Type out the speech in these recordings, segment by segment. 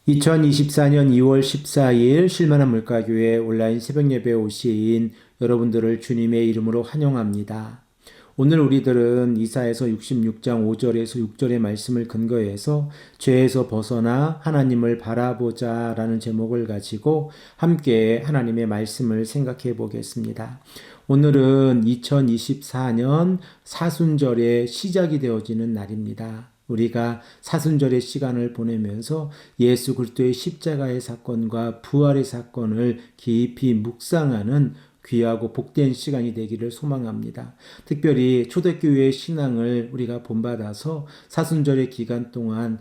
2024년 2월 14일 실만한 물가교회 온라인 새벽 예배에 오신 여러분들을 주님의 이름으로 환영합니다. 오늘 우리들은 이사야서 66장 5절에서 6절의 말씀을 근거해서 죄에서 벗어나 하나님을 바라보자 라는 제목을 가지고 함께 하나님의 말씀을 생각해 보겠습니다. 오늘은 2024년 사순절의 시작이 되어지는 날입니다. 우리가 사순절의 시간을 보내면서 예수 그리스도의 십자가의 사건과 부활의 사건을 깊이 묵상하는 귀하고 복된 시간이 되기를 소망합니다. 특별히 초대교회의 신앙을 우리가 본받아서 사순절의 기간 동안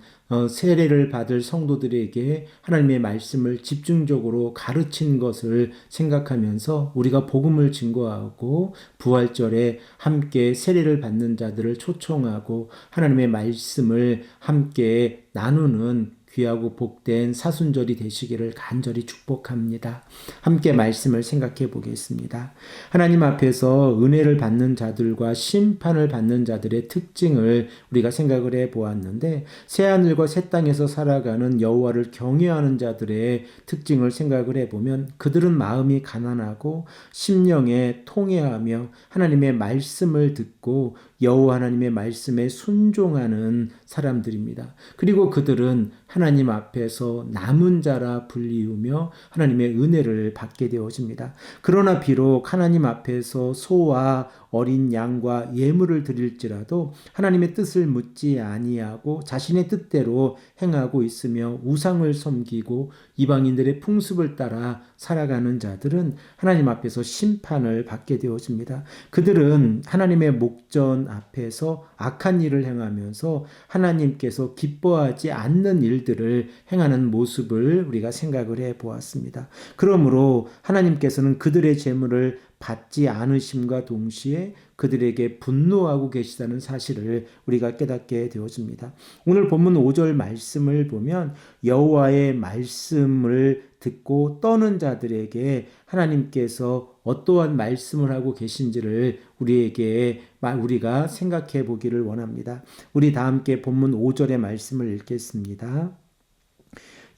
세례를 받을 성도들에게 하나님의 말씀을 집중적으로 가르친 것을 생각하면서 우리가 복음을 증거하고 부활절에 함께 세례를 받는 자들을 초청하고 하나님의 말씀을 함께 나누는 귀하고 복된 사순절이 되시기를 간절히 축복합니다. 함께 말씀을 생각해 보겠습니다. 하나님 앞에서 은혜를 받는 자들과 심판을 받는 자들의 특징을 우리가 생각을 해 보았는데, 새하늘과 새 땅에서 살아가는 여호와를 경외하는 자들의 특징을 생각을 해 보면 그들은 마음이 가난하고 심령에 통회하며 하나님의 말씀을 듣고 여호와 하나님의 말씀에 순종하는 사람들입니다. 그리고 그들은 하나님 앞에서 남은 자라 불리우며 하나님의 은혜를 받게 되어집니다. 그러나 비록 하나님 앞에서 소와 어린 양과 예물을 드릴지라도 하나님의 뜻을 묻지 아니하고 자신의 뜻대로 행하고 있으며 우상을 섬기고 이방인들의 풍습을 따라 살아가는 자들은 하나님 앞에서 심판을 받게 되어집니다. 그들은 하나님의 목전 앞에서 악한 일을 행하면서 하나님께서 기뻐하지 않는 일들을 행하는 모습을 우리가 생각을 해 보았습니다. 그러므로 하나님께서는 그들의 재물을 받지 않으심과 동시에 그들에게 분노하고 계시다는 사실을 우리가 깨닫게 되어집니다. 오늘 본문 5절 말씀을 보면 여호와의 말씀을 듣고 떠는 자들에게 하나님께서 어떠한 말씀을 하고 계신지를 우리가 생각해 보기를 원합니다. 우리 다 함께 본문 5절의 말씀을 읽겠습니다.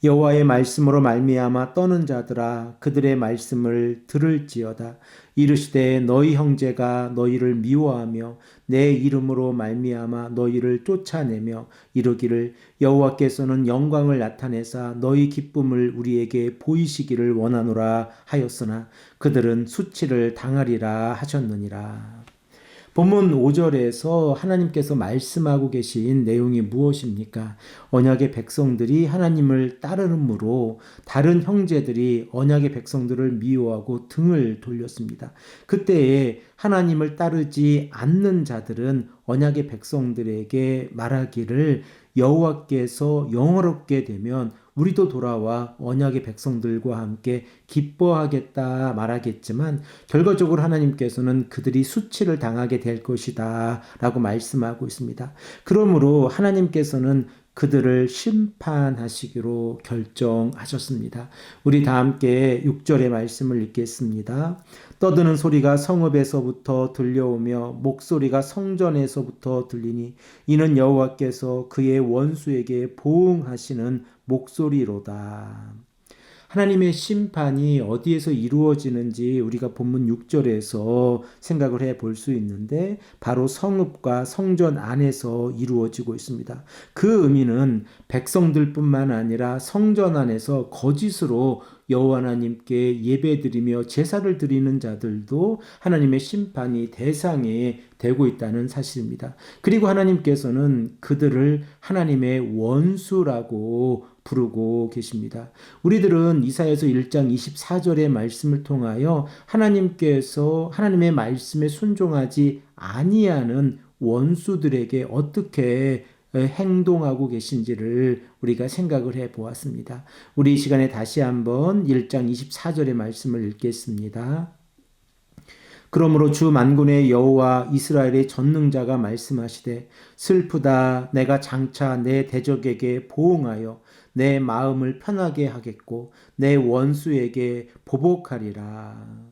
여호와의 말씀으로 말미암아 떠는 자들아 그들의 말씀을 들을지어다. 이르시되 너희 형제가 너희를 미워하며 내 이름으로 말미암아 너희를 쫓아내며 이르기를 여호와께서는 영광을 나타내사 너희 기쁨을 우리에게 보이시기를 원하노라 하였으나 그들은 수치를 당하리라 하셨느니라. 본문 5절에서 하나님께서 말씀하고 계신 내용이 무엇입니까? 언약의 백성들이 하나님을 따르므로 다른 형제들이 언약의 백성들을 미워하고 등을 돌렸습니다. 그때에 하나님을 따르지 않는 자들은 언약의 백성들에게 말하기를 여호와께서 영화롭게 되면 우리도 돌아와 언약의 백성들과 함께 기뻐하겠다 말하겠지만 결과적으로 하나님께서는 그들이 수치를 당하게 될 것이다 라고 말씀하고 있습니다. 그러므로 하나님께서는 그들을 심판하시기로 결정하셨습니다. 우리 다 함께 6절의 말씀을 읽겠습니다. 떠드는 소리가 성읍에서부터 들려오며 목소리가 성전에서부터 들리니 이는 여호와께서 그의 원수에게 보응하시는 목소리로다. 하나님의 심판이 어디에서 이루어지는지 우리가 본문 6절에서 생각을 해 볼 수 있는데 바로 성읍과 성전 안에서 이루어지고 있습니다. 그 의미는 백성들뿐만 아니라 성전 안에서 거짓으로 여호와 하나님께 예배드리며 제사를 드리는 자들도 하나님의 심판이 대상이 되고 있다는 사실입니다. 그리고 하나님께서는 그들을 하나님의 원수라고 부르고 계십니다. 우리들은 이사야서 1장 24절의 말씀을 통하여 하나님께서 하나님의 말씀에 순종하지 아니하는 원수들에게 어떻게 행동하고 계신지를 우리가 생각을 해 보았습니다. 우리 이 시간에 다시 한번 1장 24절의 말씀을 읽겠습니다. 그러므로 주 만군의 여호와 이스라엘의 전능자가 말씀하시되 슬프다 내가 장차 내 대적에게 보응하여 내 마음을 편하게 하겠고 내 원수에게 보복하리라.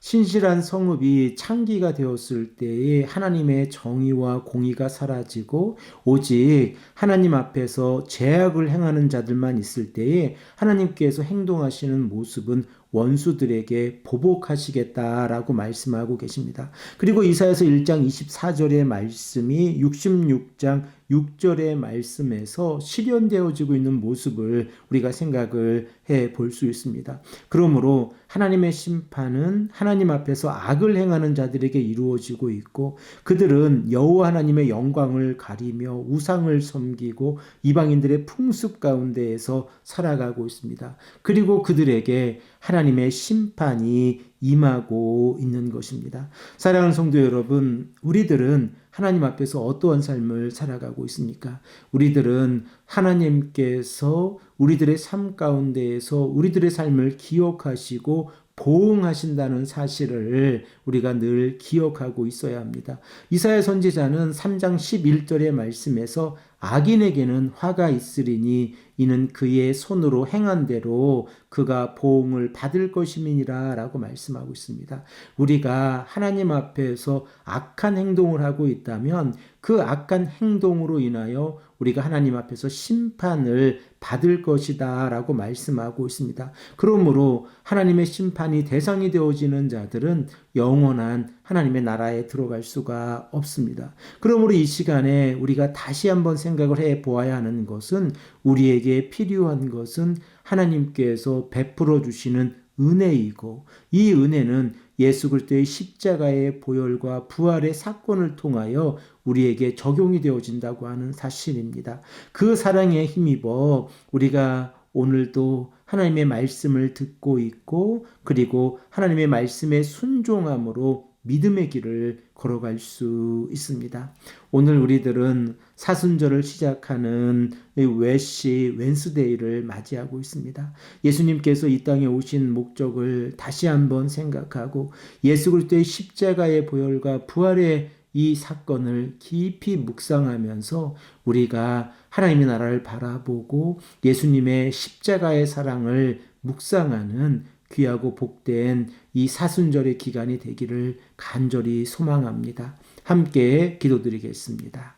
신실한 성읍이 창기가 되었을 때에 하나님의 정의와 공의가 사라지고 오직 하나님 앞에서 죄악을 행하는 자들만 있을 때에 하나님께서 행동하시는 모습은 원수들에게 보복하시겠다라고 말씀하고 계십니다. 그리고 이사야서 1장 24절의 말씀이 66장 6절의 말씀에서 실현되어지고 있는 모습을 우리가 생각을 해 볼 수 있습니다. 그러므로 하나님의 심판은 하나님 앞에서 악을 행하는 자들에게 이루어지고 있고 그들은 여호와 하나님의 영광을 가리며 우상을 섬기고 이방인들의 풍습 가운데에서 살아가고 있습니다. 그리고 그들에게 하나님의 심판이 임하고 있는 것입니다. 사랑하는 성도 여러분, 우리들은 하나님 앞에서 어떠한 삶을 살아가고 있습니까? 우리들은 하나님께서 우리들의 삶 가운데에서 우리들의 삶을 기억하시고 보응하신다는 사실을 우리가 늘 기억하고 있어야 합니다. 이사야 선지자는 3장 11절의 말씀에서 악인에게는 화가 있으리니 이는 그의 손으로 행한 대로 그가 보응을 받을 것임이니라 라고 말씀하고 있습니다. 우리가 하나님 앞에서 악한 행동을 하고 있다면 그 악한 행동으로 인하여 우리가 하나님 앞에서 심판을 받을 것이다 라고 말씀하고 있습니다. 그러므로 하나님의 심판이 대상이 되어지는 자들은 영원한 하나님의 나라에 들어갈 수가 없습니다. 그러므로 이 시간에 우리가 다시 한번 생각을 해 보아야 하는 것은 우리에게 필요한 것은 하나님께서 베풀어 주시는 은혜이고 이 은혜는 예수 그리스도의 십자가의 보혈과 부활의 사건을 통하여 우리에게 적용이 되어진다고 하는 사실입니다. 그 사랑에 힘입어 우리가 오늘도 하나님의 말씀을 듣고 있고 그리고 하나님의 말씀에 순종함으로 믿음의 길을 걸어갈 수 있습니다. 오늘 우리들은 사순절을 시작하는 웨시 웬스데이를 맞이하고 있습니다. 예수님께서 이 땅에 오신 목적을 다시 한번 생각하고 예수 그리스도의 십자가의 보혈과 부활의 이 사건을 깊이 묵상하면서 우리가 하나님의 나라를 바라보고 예수님의 십자가의 사랑을 묵상하는 귀하고 복된 이 사순절의 기간이 되기를 간절히 소망합니다. 함께 기도드리겠습니다.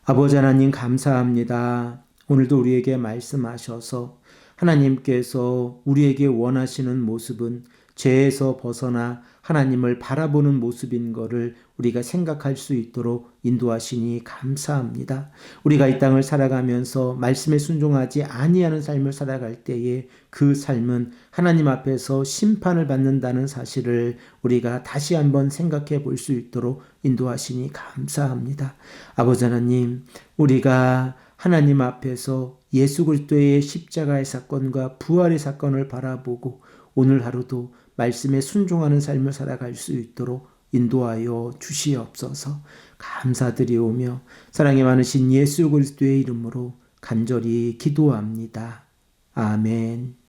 아버지 하나님 감사합니다. 오늘도 우리에게 말씀하셔서 하나님께서 우리에게 원하시는 모습은 죄에서 벗어나 하나님을 바라보는 모습인 것을 우리가 생각할 수 있도록 인도하시니 감사합니다. 우리가 이 땅을 살아가면서 말씀에 순종하지 아니하는 삶을 살아갈 때에 그 삶은 하나님 앞에서 심판을 받는다는 사실을 우리가 다시 한번 생각해 볼 수 있도록 인도하시니 감사합니다. 아버지 하나님, 우리가 하나님 앞에서 예수 그리스도의 십자가의 사건과 부활의 사건을 바라보고 오늘 하루도 말씀에 순종하는 삶을 살아갈 수 있도록 인도하여 주시옵소서. 감사드리오며 사랑이 많으신 예수 그리스도의 이름으로 간절히 기도합니다. 아멘.